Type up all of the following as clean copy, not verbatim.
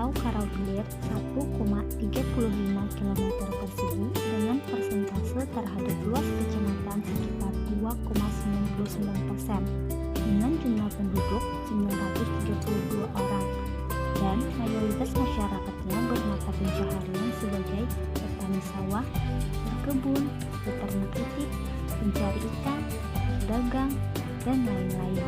atau Karaugilir 1,35 km persegi dengan persentase terhadap luas kecamatan sekitar 2,99% dengan jumlah penduduk 932 orang dan mayoritas masyarakatnya bermata pencaharian sebagai petani sawah, berkebun, peternak itik, pencari ikan, pedagang, dan lain-lain.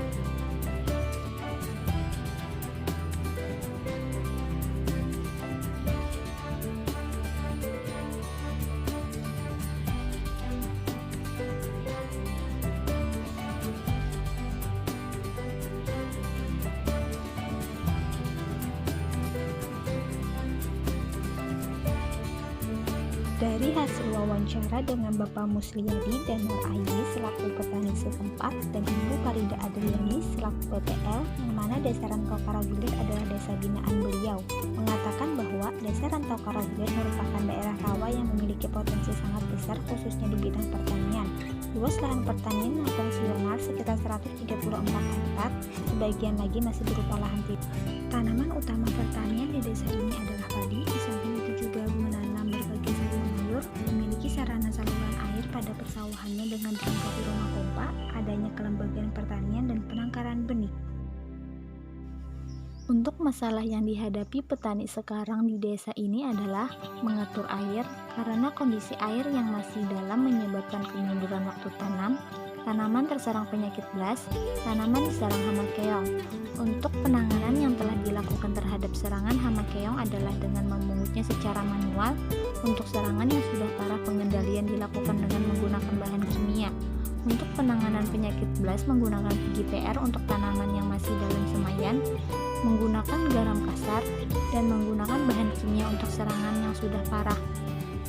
Dari hasil wawancara dengan Bapak Musliyadi dan Nur Aini selaku petani setempat dan Ibu Farida Adriani selaku PPL, yang mana Desa Rantau Karaugilir adalah desa binaan beliau, mengatakan bahwa Desa Rantau Karaugilir merupakan daerah rawa yang memiliki potensi sangat besar khususnya di bidang pertanian. Luas lahan pertanian yang konvensional sekitar 134 hektar, sebagian lagi masih berupa lahan tipi. Tanaman utama pertanian di desa ini adalah padi, di samping itu juga menanam berbagai sayur mayur, memiliki sarana saluran air pada persawahannya dengan dilengkapi rumah pompa, adanya kelembagaan pertanian dan penangkaran benih. Untuk masalah yang dihadapi petani sekarang di desa ini adalah mengatur air karena kondisi air yang masih dalam menyebabkan kemunduran waktu tanam, tanaman terserang penyakit blast, tanaman diserang hama keong. Untuk penanganan yang telah dilakukan terhadap serangan hama keong adalah dengan memungutnya secara manual. Untuk serangan yang sudah parah, pengendalian dilakukan dengan menggunakan bahan kimia. Untuk penanganan penyakit blast menggunakan PGPR untuk tanaman yang masih dalam semayan, menggunakan garam kasar, dan menggunakan bahan kimia untuk serangan yang sudah parah.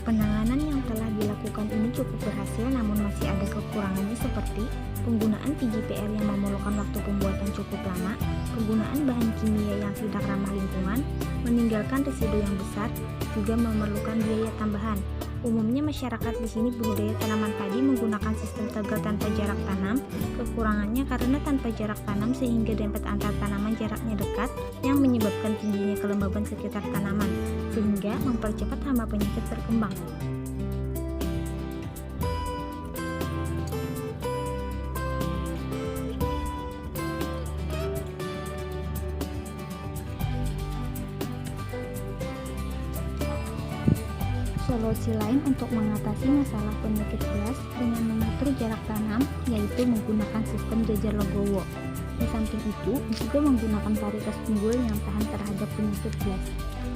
Penanganan yang telah dilakukan ini cukup berhasil, namun masih ada kekurangannya seperti penggunaan PGPR yang memerlukan waktu pembuatan cukup lama, penggunaan bahan kimia yang tidak ramah lingkungan, meninggalkan residu yang besar, juga memerlukan biaya tambahan. Umumnya masyarakat di sini budidaya tanaman padi menggunakan sistem tegal tanpa jarak tanam. Kekurangannya karena tanpa jarak tanam sehingga dempet antar tanaman jaraknya dekat yang menyebabkan tingginya kelembaban sekitar tanaman sehingga mempercepat hama penyakit berkembang. Solusi lain untuk mengatasi masalah penyakit blast dengan mengatur jarak tanam yaitu menggunakan sistem jajar legowo. Di samping itu juga menggunakan varietas unggul yang tahan terhadap penyakit blast.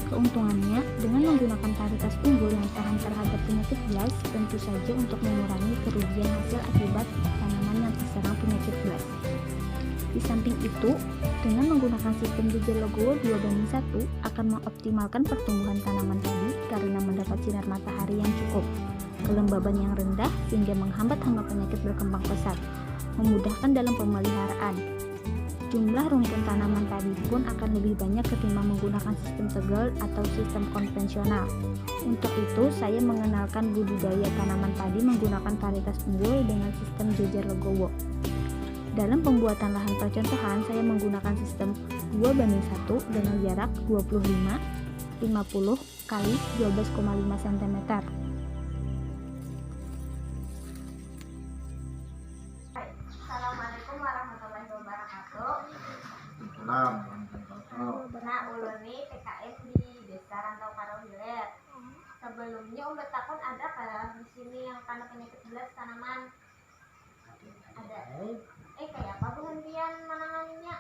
Keuntungannya dengan menggunakan varietas unggul yang tahan terhadap penyakit blast tentu saja untuk mengurangi kerugian hasil akibat tanaman yang terserang penyakit blast. Di samping itu, dengan menggunakan sistem jajar legowo 2:1 akan mengoptimalkan pertumbuhan tanaman tadi karena mendapat sinar matahari yang cukup, kelembaban yang rendah sehingga menghambat hama penyakit berkembang pesat, memudahkan dalam pemeliharaan. Jumlah rumpun tanaman tadi pun akan lebih banyak ketimbang menggunakan sistem tegal atau sistem konvensional. Untuk itu, saya mengenalkan budidaya tanaman padi menggunakan varietas unggul dengan sistem jajar legowo. Dalam pembuatan lahan percontohan, saya menggunakan sistem 2:1 dengan jarak 25-50 kali 12,5 cm. Assalamualaikum warahmatullahi wabarakatuh. Nah, uluni PKS di Desa Rantau Karaugilir. Sebelumnya udah takut ada pada di sini yang karena penyakit blast tanaman. Ada. Kayak apa penghentian menanganinya?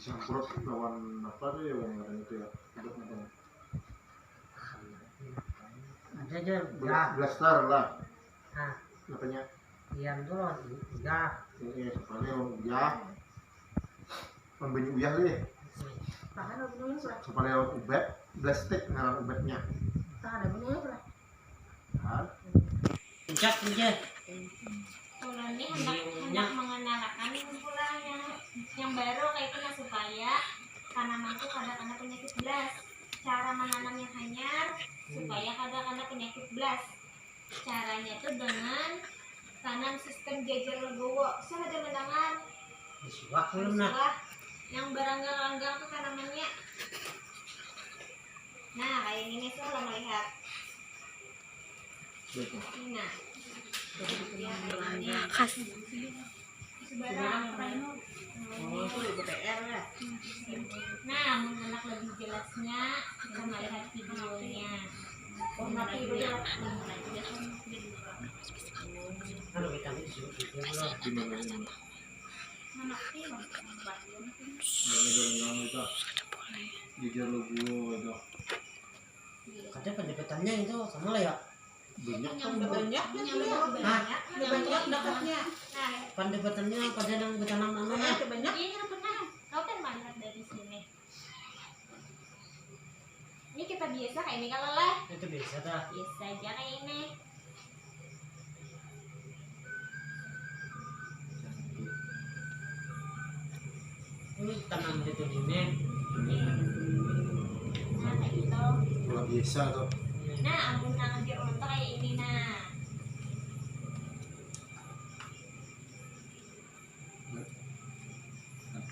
Semprot lawan apa deh yang itu ya? Ada aja Blaster lah. Nah, Apanya? diam dulu, udah. Soalnya uyah. Pembeli uyah deh. Tangan bunyinya sudah. Supaya ubet, plastik ngaran ubetnya. Tangan bunyinya sudah. Kan? Pencet aja. Uluni hendak mengenalkan pula yang baru kayak itu supaya tanaman itu kada kena penyakit blast. Cara menanam yang hanyar supaya kada kena penyakit blast. Caranya itu dengan tanam sistem jajar legowo. Saya ada mendengar Disuak belum nah. yang beranggang-ranggang tuh tanamannya. Nah, kayak ini tuh lo melihat. Betul. Nah, dia kayak ini. Khas. Sebarang. Oh, itu di PR lah. Nah, mengenal lebih jelasnya kita melihat videonya. Nanti video. Kalau kita itu belum. Di mana ini? Ada barang itu. Di jalur gua itu. Ada pendebatannya itu sama lah ya. Banyak kan? Banyak dekatnya. Nah, Pendebatannya pada yang bertanam namanya. Banyak. ini pernah. Kau kan melihat dari sini. Ini kita biasa kayak ini kalau lah. Itu biasa dah. Biasa aja kayak ini. Ini tanam di sini. Nah, kayak gitu. Luar biasa tuh. Nah, ampun ngambil untuk kayak ini nah.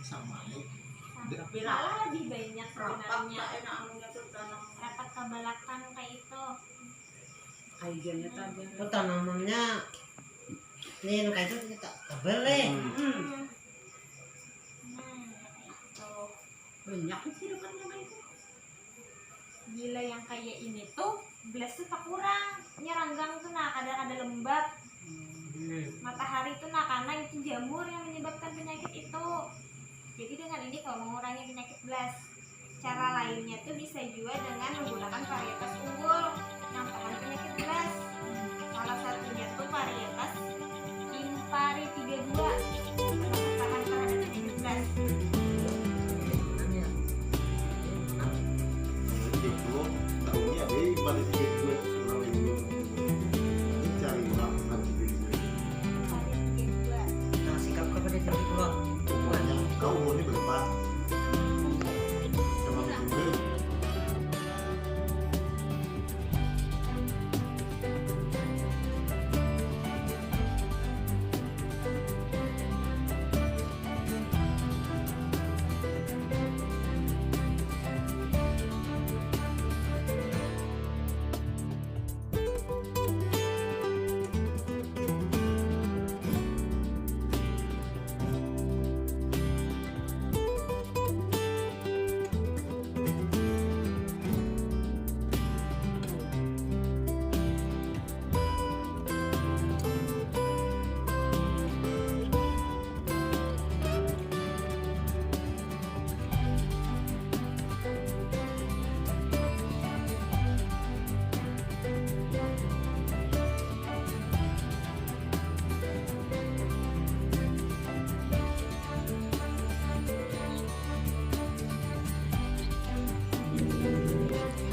Sama ya. Tapi Malah lebih banyak rapat sebenarnya. tak enak anunya tuh tanam. Rapat ke belakang kayak itu. Aijanya tadi. Itu tanamannya. Nih kayak itu kita kabel nih. Nah, kayak itu. Banyak sih dekatnya itu. Gila yang kayak ini tuh belas tuh tak kurang. Ini ranggang tuh nah kadang-kadang lembab. Matahari tuh nah karena itu jamur yang menyebabkan penyakit itu. Jadi dengan ini kalau mengurangi penyakit belas, cara lainnya tuh bisa juga dengan menggunakan varietas unggul yang tahan penyakit belas. Salah satunya tuh varietas Impari 32 tahan terhadap penyakit belas. Jadi gua tahunnya deh balik tiga dua orang itu. Ini cari orang nanti video. Impari 32. Nah, sikap kepada diri keluar. Banyak kau mau ini berapa? Sama sumber.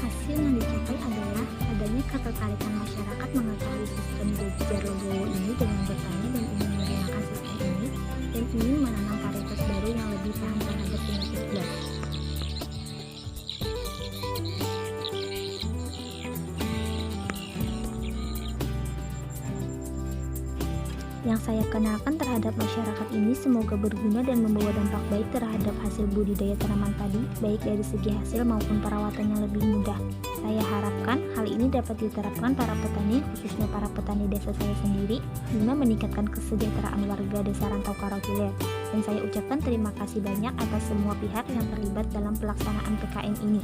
Hasil yang dicapai adalah adanya ketertarikan masyarakat mengetahui sistem Jejar Legowo ini dengan bertani dan ingin menggunakan sistem ini dan ingin menanam varietas baru yang lebih tahan terhadap penyakit belas. Yang saya kenalkan terhadap masyarakat ini semoga berguna dan membawa dampak baik terhadap hasil budidaya tanaman padi, baik dari segi hasil maupun perawatan yang lebih mudah. Saya harapkan hal ini dapat diterapkan para petani, khususnya para petani desa saya sendiri, guna meningkatkan kesejahteraan warga desa Rantau Karawiler. Dan saya ucapkan terima kasih banyak atas semua pihak yang terlibat dalam pelaksanaan PKN ini.